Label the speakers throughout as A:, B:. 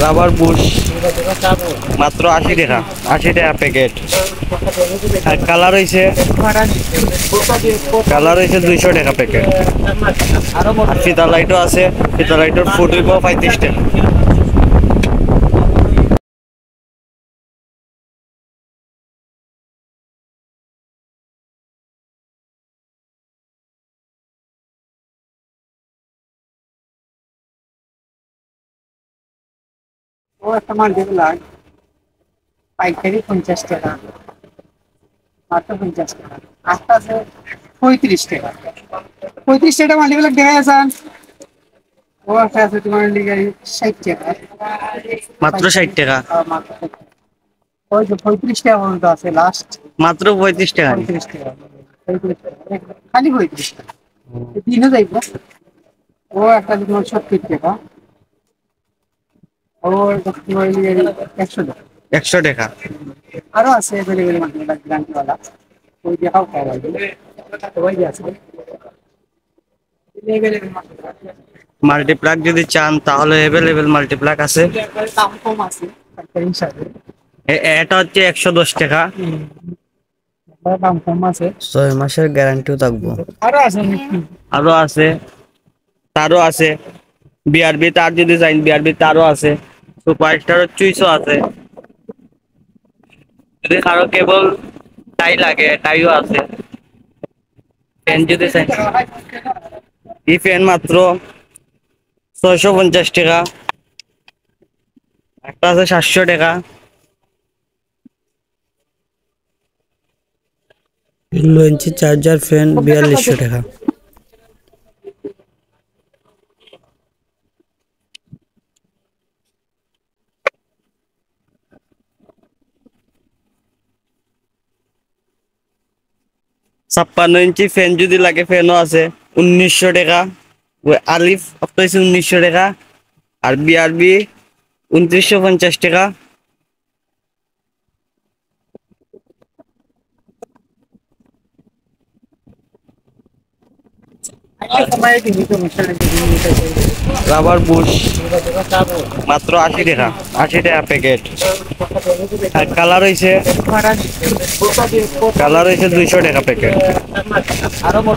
A: Rubber Bush মাত্র 80 টাকা, 80 টাকা প্যাকেট। আর কালার হয়েছে 200 টাকা প্যাকেট। আর ফিতা লাইটও আছে, ফিতা লাইটের ফুট হইব 35 টাকা।
B: ও একটা মাল্টিপ্লাগ পাইকারি 50 টাকা, মাত্র 50 টাকা। আস্তে আছে 35 টাকা, 35 টাকা মাল্টিপ্লাগ দেখা যাচ্ছেন। ও একটা আছে তোমার লিগে 60 টাকা,
A: মাত্র 60 টাকা।
B: মাত্র 60 টাকা। ওই যে 35 টাকা পর্যন্ত আছে লাস্ট,
A: মাত্র 35 টাকা।
B: 35 টাকা, 35 টাকা খালি 35 টাকা। দিনও যাইব। ও একটা তোমার 70 টাকা, ওর তোমার লিগে 100 টাকা।
A: 100 টাকা।
B: আরো আছে এভেলেবেল মাল্টিপ্লাগ গ্যারান্টিওয়ালা, ওই দেখাও পাওয়া যাবে। ওই যে আছে এভেলেবেল মাল্টিপ্লাগ,
A: মাল্টিপ্লাগ যদি চান তাহলে অ্যাভেলেবেল মাল্টিপ্লাগ আছে।
B: দাম কম আছে পাইকারি হিসাবে।
A: এটা হচ্ছে 110 টাকা।
B: দাম কম আছে,
A: 6 মাসের গ্যারান্টিও থাকবো।
B: আরো আছে নাকি?
A: আরো আছে, তারও আছে। বিআরবি তার যদি চাই, বিআরবি তারও আছে। সুপারস্টারের চুইসও আছে। যদি কারো কেবল টাই লাগে, টাইও আছে। ফ্যান যদি চাই, এই ফ্যান মাত্র 650 টাকা। একটা আছে 700 টাকা। ইঞ্চি চার্জার ফ্যান 4200 টাকা। ছাপ্পান্ন ইঞ্চি ফ্যান যদি লাগে, ফ্যানও আছে 1900 টাকা। ওই আলিফ আপনার 1900 টাকা। আর বিআরবি 2950 টাকা। রাবার বুশ মাত্র 80 টাকা, 80 টাকা প্যাকেট। আর কালার হয়েছে 200 টাকা প্যাকেট।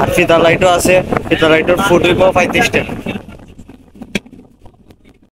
A: আর ফিতা লাইটও আছে, ফিতা লাইটের ফুট হইব 35 টাকা।